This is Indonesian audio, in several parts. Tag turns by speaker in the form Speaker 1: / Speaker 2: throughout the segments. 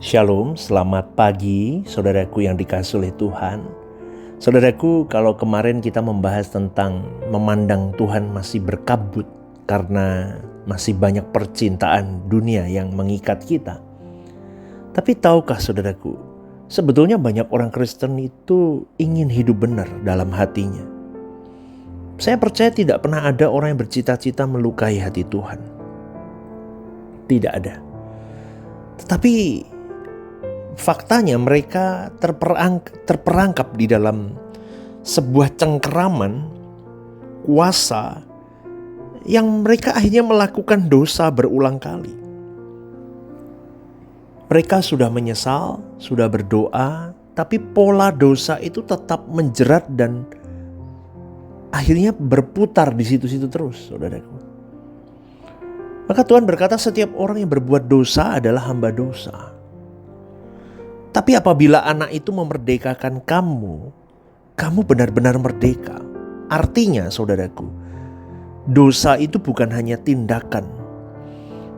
Speaker 1: Shalom, selamat pagi saudaraku yang dikasihi oleh Tuhan. Saudaraku, kalau kemarin kita membahas tentang memandang Tuhan masih berkabut karena masih banyak percintaan dunia yang mengikat kita. Tapi tahukah saudaraku, sebetulnya banyak orang Kristen itu ingin hidup benar dalam hatinya. Saya percaya tidak pernah ada orang yang bercita-cita melukai hati Tuhan. Tidak ada. Tetapi faktanya mereka terperangkap di dalam sebuah cengkeraman kuasa yang mereka akhirnya melakukan dosa berulang kali. Mereka sudah menyesal, sudah berdoa, tapi pola dosa itu tetap menjerat dan akhirnya berputar di situ-situ terus, saudaraku. Maka Tuhan berkata setiap orang yang berbuat dosa adalah hamba dosa. Tapi apabila anak itu memerdekakan kamu, kamu benar-benar merdeka. Artinya saudaraku, dosa itu bukan hanya tindakan,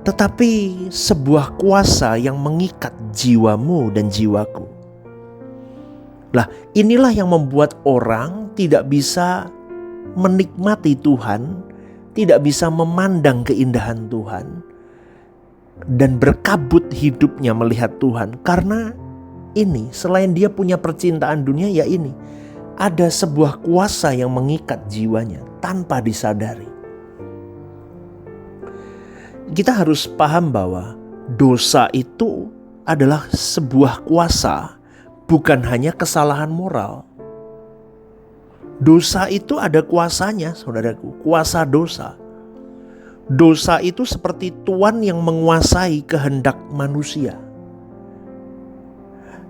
Speaker 1: tetapi sebuah kuasa yang mengikat jiwamu dan jiwaku. Lah, inilah yang membuat orang tidak bisa menikmati Tuhan, tidak bisa memandang keindahan Tuhan, dan berkabut hidupnya melihat Tuhan. Karena ini, selain dia punya percintaan dunia, ya ini, ada sebuah kuasa yang mengikat jiwanya tanpa disadari. Kita harus paham bahwa dosa itu adalah sebuah kuasa, bukan hanya kesalahan moral. Dosa itu ada kuasanya, saudaraku, kuasa dosa. Dosa itu seperti tuan yang menguasai kehendak manusia.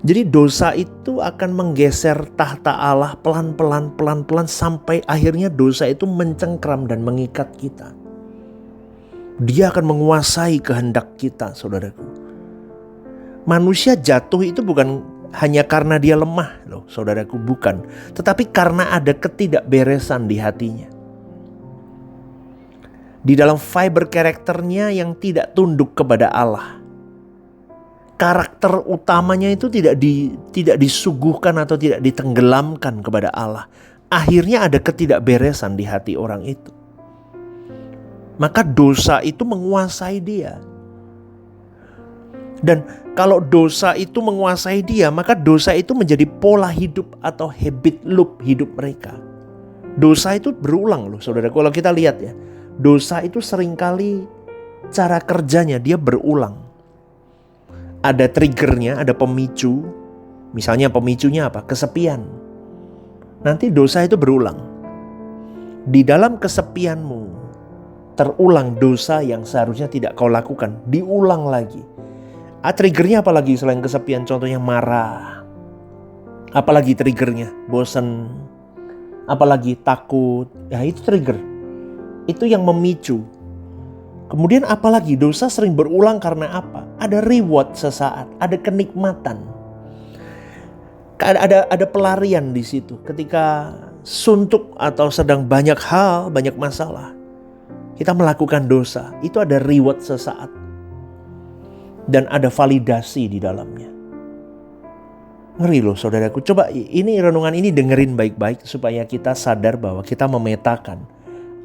Speaker 1: Jadi dosa itu akan menggeser tahta Allah pelan-pelan sampai akhirnya dosa itu mencengkram dan mengikat kita. Dia akan menguasai kehendak kita, saudaraku. Manusia jatuh itu bukan hanya karena dia lemah loh, saudaraku, bukan. Tetapi karena ada ketidakberesan di hatinya. Di dalam fiber karakternya yang tidak tunduk kepada Allah. Karakter utamanya itu tidak disuguhkan atau tidak ditenggelamkan kepada Allah. Akhirnya ada ketidakberesan di hati orang itu. Maka dosa itu menguasai dia. Dan kalau dosa itu menguasai dia, maka dosa itu menjadi pola hidup atau habit loop hidup mereka. Dosa itu berulang loh, saudara. Kalau kita lihat ya, dosa itu seringkali cara kerjanya dia berulang. Ada triggernya, ada pemicu. Misalnya pemicunya apa? Kesepian. Nanti dosa itu berulang. Di dalam kesepianmu terulang dosa yang seharusnya tidak kau lakukan, diulang lagi. Triggernya apalagi selain kesepian? Contohnya marah. Apalagi triggernya? Bosan. Apalagi takut. Ya itu trigger. Itu yang memicu. Kemudian apalagi dosa sering berulang karena apa? Ada reward sesaat, ada kenikmatan. Ada pelarian di situ. Ketika suntuk atau sedang banyak hal, banyak masalah, kita melakukan dosa. Itu ada reward sesaat. Dan ada validasi di dalamnya. Ngeri loh saudaraku. Coba ini renungan ini dengerin baik-baik supaya kita sadar bahwa kita memetakan.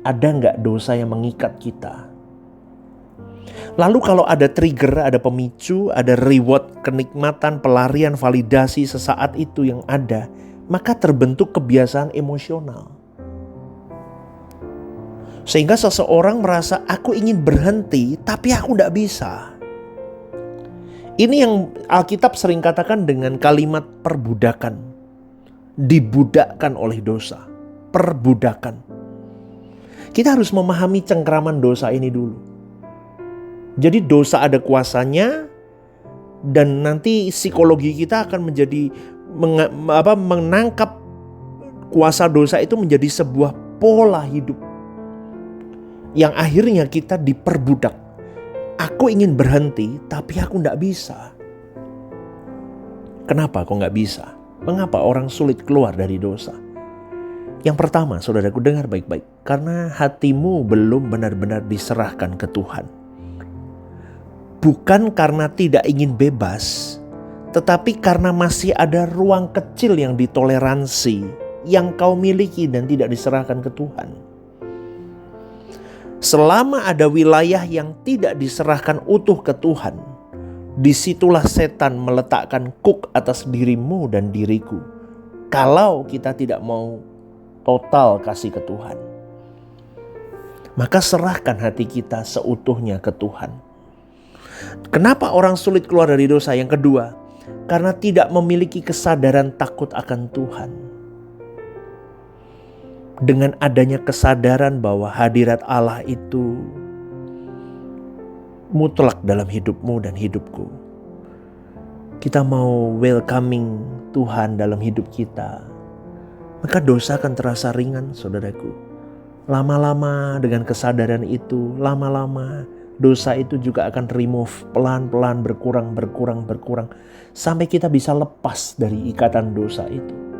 Speaker 1: Ada nggak dosa yang mengikat kita? Lalu kalau ada trigger, ada pemicu, ada reward, kenikmatan, pelarian, validasi sesaat itu yang ada, maka terbentuk kebiasaan emosional. Sehingga seseorang merasa aku ingin berhenti tapi aku tidak bisa. Ini yang Alkitab sering katakan dengan kalimat perbudakan. Dibudakkan oleh dosa. Perbudakan. Kita harus memahami cengkraman dosa ini dulu. Jadi dosa ada kuasanya dan nanti psikologi kita akan menjadi menangkap kuasa dosa itu menjadi sebuah pola hidup yang akhirnya kita diperbudak. Aku ingin berhenti tapi aku tidak bisa. Kenapa kok nggak bisa? Mengapa orang sulit keluar dari dosa? Yang pertama, saudaraku, dengar baik-baik. Karena hatimu belum benar-benar diserahkan ke Tuhan. Bukan karena tidak ingin bebas, Tetapi karena masih ada ruang kecil yang ditoleransi, yang kau miliki dan tidak diserahkan ke Tuhan. Selama ada wilayah yang tidak diserahkan utuh ke Tuhan, disitulah setan meletakkan kuk atas dirimu dan diriku. Kalau kita tidak mau total kasih ke Tuhan, maka serahkan hati kita seutuhnya ke Tuhan. Kenapa orang sulit keluar dari dosa? Yang kedua, karena tidak memiliki kesadaran takut akan Tuhan. Dengan adanya kesadaran bahwa hadirat Allah itu mutlak dalam hidupmu dan hidupku, kita mau welcoming Tuhan dalam hidup kita, maka dosa akan terasa ringan, saudaraku. Lama-lama dengan kesadaran itu, lama-lama dosa itu juga akan remove pelan-pelan, berkurang, sampai kita bisa lepas dari ikatan dosa itu.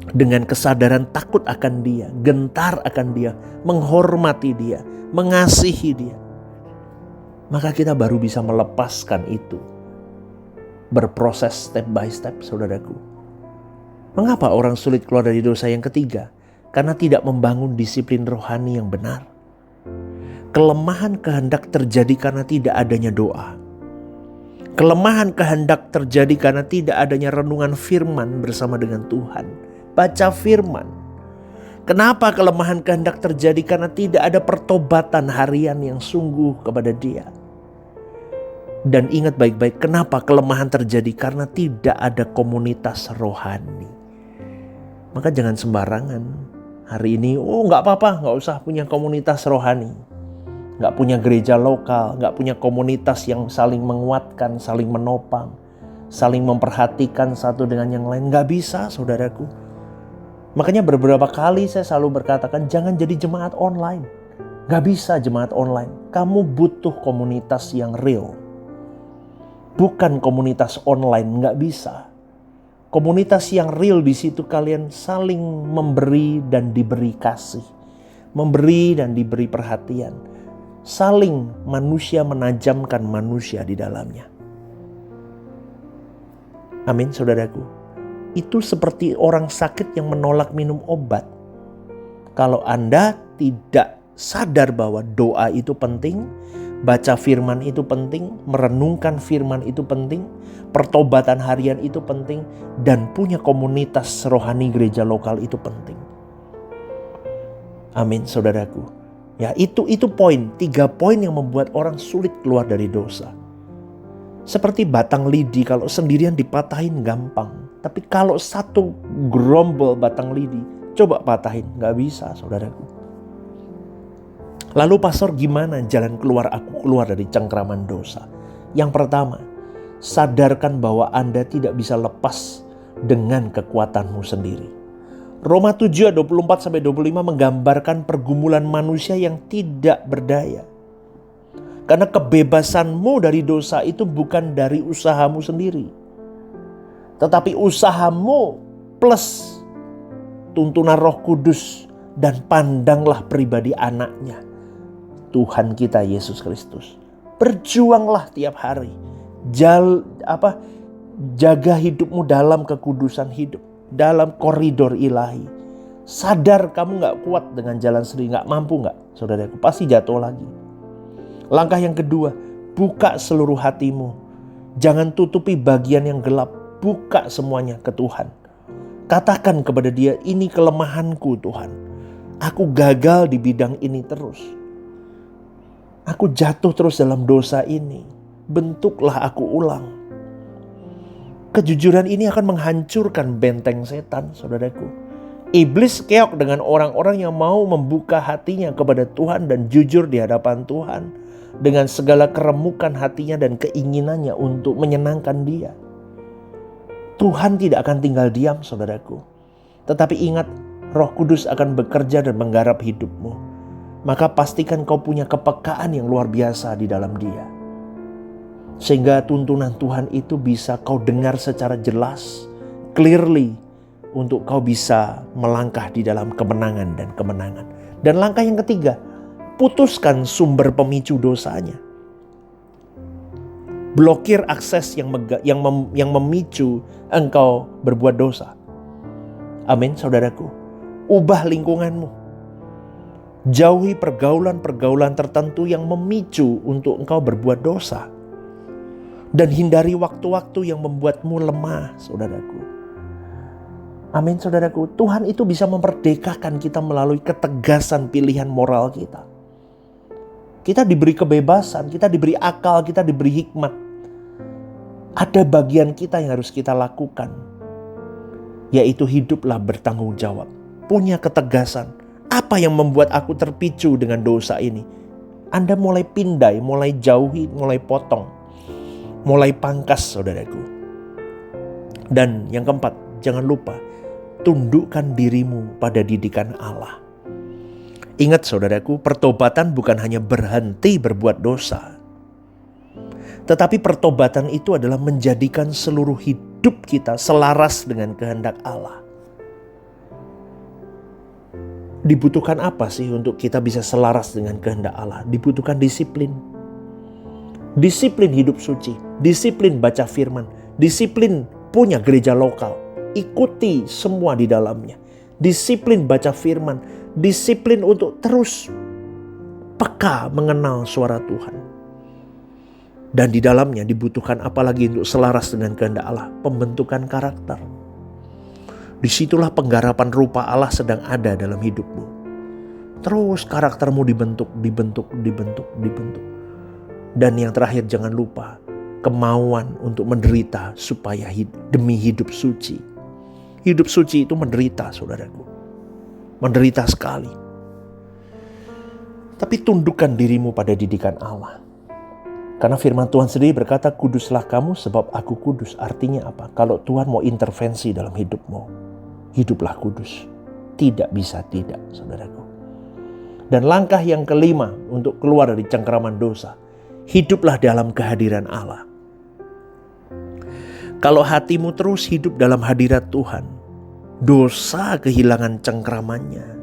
Speaker 1: Dengan kesadaran takut akan Dia, gentar akan Dia, menghormati Dia, mengasihi Dia, maka kita baru bisa melepaskan itu. Berproses step by step, saudaraku. Mengapa orang sulit keluar dari dosa? Yang ketiga, karena tidak membangun disiplin rohani yang benar. Kelemahan kehendak terjadi karena tidak adanya doa. Kelemahan kehendak terjadi karena tidak adanya renungan firman bersama dengan Tuhan. Baca firman. Kenapa kelemahan kehendak terjadi? Karena tidak ada pertobatan harian yang sungguh kepada Dia. Dan ingat baik-baik, kenapa kelemahan terjadi? Karena tidak ada komunitas rohani. Maka jangan sembarangan hari ini, gak apa-apa, gak usah punya komunitas rohani. Gak punya gereja lokal, gak punya komunitas yang saling menguatkan, saling menopang, saling memperhatikan satu dengan yang lain. Gak bisa, saudaraku. Makanya beberapa kali saya selalu berkatakan, jangan jadi jemaat online. Gak bisa jemaat online. Kamu butuh komunitas yang real. Bukan komunitas online, gak bisa. Komunitas yang real, di situ kalian saling memberi dan diberi kasih. Memberi dan diberi perhatian. Saling manusia menajamkan manusia di dalamnya. Amin, saudaraku. Itu seperti orang sakit yang menolak minum obat. Kalau Anda tidak sadar bahwa doa itu penting, baca firman itu penting, merenungkan firman itu penting, pertobatan harian itu penting, dan punya komunitas rohani gereja lokal itu penting. Amin, saudaraku. Ya, itu poin, 3 poin yang membuat orang sulit keluar dari dosa. Seperti batang lidi, kalau sendirian dipatahin gampang. Tapi kalau satu gerombol batang lidi, coba patahin, gak bisa, saudaraku. Lalu pastor, gimana jalan keluar aku keluar dari cengkraman dosa? Yang pertama, sadarkan bahwa Anda tidak bisa lepas dengan kekuatanmu sendiri. Roma 7 ayat 24-25 menggambarkan pergumulan manusia yang tidak berdaya. Karena kebebasanmu dari dosa itu bukan dari usahamu sendiri, tetapi usahamu plus tuntunan Roh Kudus dan pandanglah pribadi anaknya, Tuhan kita Yesus Kristus. Berjuanglah tiap hari. Jaga hidupmu dalam kekudusan hidup, dalam koridor ilahi. Sadar kamu gak kuat dengan jalan sendiri, gak mampu gak? Saudaraku, pasti jatuh lagi. Langkah yang kedua, buka seluruh hatimu. Jangan tutupi bagian yang gelap. Buka semuanya ke Tuhan. Katakan kepada Dia, ini kelemahanku Tuhan. Aku gagal di bidang ini terus. Aku jatuh terus dalam dosa ini. Bentuklah aku ulang. Kejujuran ini akan menghancurkan benteng setan, saudaraku. Iblis keok dengan orang-orang yang mau membuka hatinya kepada Tuhan dan jujur di hadapan Tuhan, dengan segala keremukan hatinya dan keinginannya untuk menyenangkan Dia. Tuhan tidak akan tinggal diam, saudaraku. Tetapi ingat, Roh Kudus akan bekerja dan menggarap hidupmu. Maka pastikan kau punya kepekaan yang luar biasa di dalam Dia. Sehingga tuntunan Tuhan itu bisa kau dengar secara jelas, clearly, untuk kau bisa melangkah di dalam kemenangan dan kemenangan. Dan langkah yang ketiga, putuskan sumber pemicu dosanya. Blokir akses yang memicu engkau berbuat dosa. Amin, saudaraku. Ubah lingkunganmu. Jauhi pergaulan-pergaulan tertentu yang memicu untuk engkau berbuat dosa. Dan hindari waktu-waktu yang membuatmu lemah, saudaraku. Amin, saudaraku. Tuhan itu bisa memerdekakan kita melalui ketegasan pilihan moral kita. Kita diberi kebebasan, kita diberi akal, kita diberi hikmat. Ada bagian kita yang harus kita lakukan, yaitu hiduplah bertanggung jawab. Punya ketegasan. Apa yang membuat aku terpicu dengan dosa ini? Anda mulai pindai, mulai jauhi, mulai potong, mulai pangkas, saudaraku. Dan yang keempat, jangan lupa, tundukkan dirimu pada didikan Allah. Ingat saudaraku, pertobatan bukan hanya berhenti berbuat dosa. Tetapi pertobatan itu adalah menjadikan seluruh hidup kita selaras dengan kehendak Allah. Dibutuhkan apa sih untuk kita bisa selaras dengan kehendak Allah? Dibutuhkan disiplin. Disiplin hidup suci, disiplin baca firman, disiplin punya gereja lokal. Ikuti semua di dalamnya. Disiplin baca firman, disiplin untuk terus peka mengenal suara Tuhan. Dan di dalamnya dibutuhkan apalagi untuk selaras dengan kehendak Allah? Pembentukan karakter. Disitulah penggarapan rupa Allah sedang ada dalam hidupmu. Terus karaktermu dibentuk. Dan yang terakhir, jangan lupa kemauan untuk menderita supaya demi hidup suci. Hidup suci itu menderita, saudaraku. Menderita sekali. Tapi tundukkan dirimu pada didikan Allah. Karena firman Tuhan sendiri berkata, kuduslah kamu sebab aku kudus. Artinya apa? Kalau Tuhan mau intervensi dalam hidupmu, hiduplah kudus. Tidak bisa tidak, saudaraku. Dan langkah yang kelima untuk keluar dari cengkeraman dosa, hiduplah dalam kehadiran Allah. Kalau hatimu terus hidup dalam hadirat Tuhan, dosa kehilangan cengkeramannya.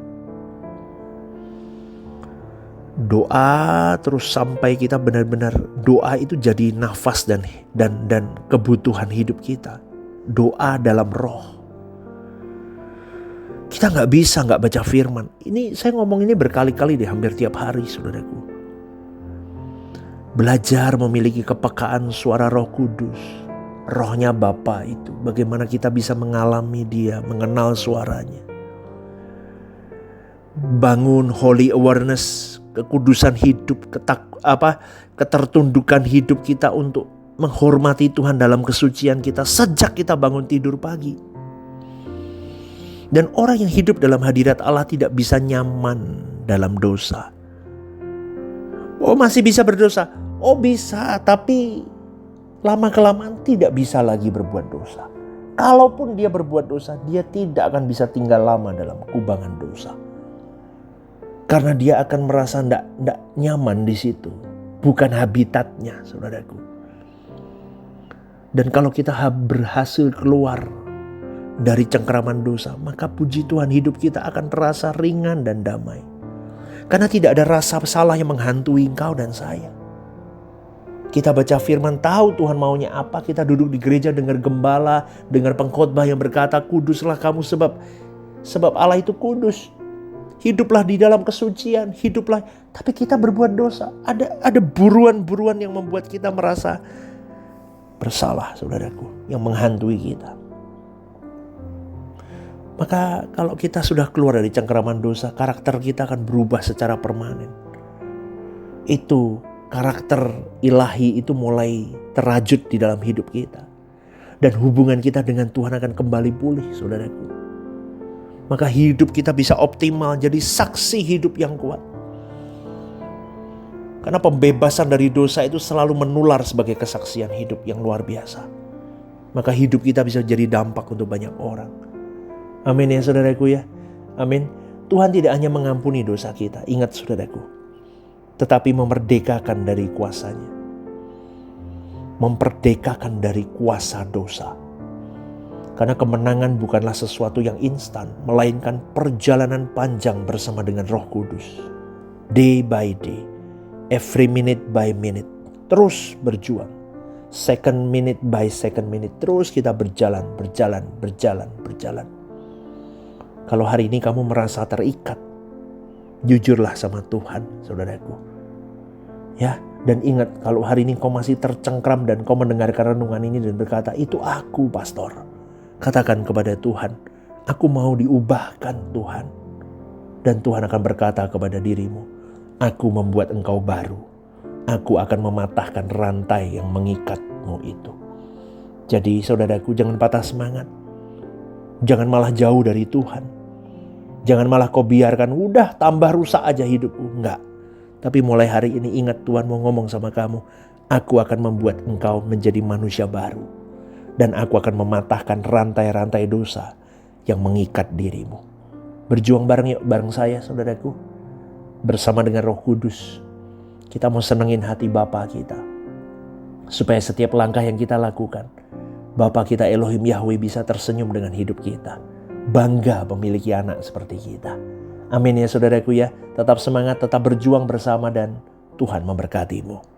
Speaker 1: Doa terus sampai kita benar-benar, doa itu jadi nafas dan kebutuhan hidup kita. Doa dalam roh. Kita gak bisa gak baca firman. Ini saya ngomong ini berkali-kali deh, hampir tiap hari, saudaraku. Belajar memiliki kepekaan suara Roh Kudus. Rohnya Bapa itu. Bagaimana kita bisa mengalami Dia, mengenal suaranya. Bangun holy awareness, kekudusan hidup, ketertundukan hidup kita untuk menghormati Tuhan dalam kesucian kita sejak kita bangun tidur pagi. Dan orang yang hidup dalam hadirat Allah tidak bisa nyaman dalam dosa. Oh, masih bisa berdosa? Oh, bisa, tapi lama-kelamaan tidak bisa lagi berbuat dosa. Kalaupun dia berbuat dosa, dia tidak akan bisa tinggal lama dalam kubangan dosa. Karena dia akan merasa tidak nyaman di situ. Bukan habitatnya, saudaraku. Dan kalau kita berhasil keluar dari cengkeraman dosa, maka puji Tuhan, hidup kita akan terasa ringan dan damai. Karena tidak ada rasa salah yang menghantui engkau dan saya. Kita baca firman, tahu Tuhan maunya apa. Kita duduk di gereja, dengar gembala, dengar pengkhotbah yang berkata, kuduslah kamu sebab Allah itu kudus. Hiduplah di dalam kesucian, hiduplah. Tapi kita berbuat dosa. Ada buruan-buruan yang membuat kita merasa bersalah, saudaraku, yang menghantui kita. Maka kalau kita sudah keluar dari cengkeraman dosa, karakter kita akan berubah secara permanen. Itu karakter ilahi itu mulai terajut di dalam hidup kita. Dan hubungan kita dengan Tuhan akan kembali pulih, saudaraku. Maka hidup kita bisa optimal, jadi saksi hidup yang kuat. Karena pembebasan dari dosa itu selalu menular sebagai kesaksian hidup yang luar biasa. Maka hidup kita bisa jadi dampak untuk banyak orang. Amin ya saudaraku ya. Amin. Tuhan tidak hanya mengampuni dosa kita, ingat saudaraku, tetapi memerdekakan dari kuasanya. Memperdekakan dari kuasa dosa. Karena kemenangan bukanlah sesuatu yang instan, melainkan perjalanan panjang bersama dengan Roh Kudus. Day by day, every minute by minute, terus berjuang. second minute by second minute. Terus kita berjalan. Kalau hari ini kamu merasa terikat, jujurlah sama Tuhan, saudaraku. Ya, dan ingat, kalau hari ini kau masih tercengkram dan kau mendengarkan renungan ini dan berkata, itu aku, pastor. Katakan kepada Tuhan, aku mau diubahkan, Tuhan. Dan Tuhan akan berkata kepada dirimu, aku membuat engkau baru. Aku akan mematahkan rantai yang mengikatmu itu. Jadi saudaraku, jangan patah semangat. Jangan malah jauh dari Tuhan. Jangan malah kau biarkan, udah tambah rusak aja hidupku. Enggak. Tapi mulai hari ini ingat, Tuhan mau ngomong sama kamu, aku akan membuat engkau menjadi manusia baru. Dan aku akan mematahkan rantai-rantai dosa yang mengikat dirimu. Berjuang bareng yuk, bareng saya saudaraku. Bersama dengan Roh Kudus. Kita mau senengin hati Bapa kita. Supaya setiap langkah yang kita lakukan, Bapa kita Elohim Yahweh bisa tersenyum dengan hidup kita. Bangga memiliki anak seperti kita. Amin ya saudaraku ya. Tetap semangat, tetap berjuang bersama dan Tuhan memberkatimu.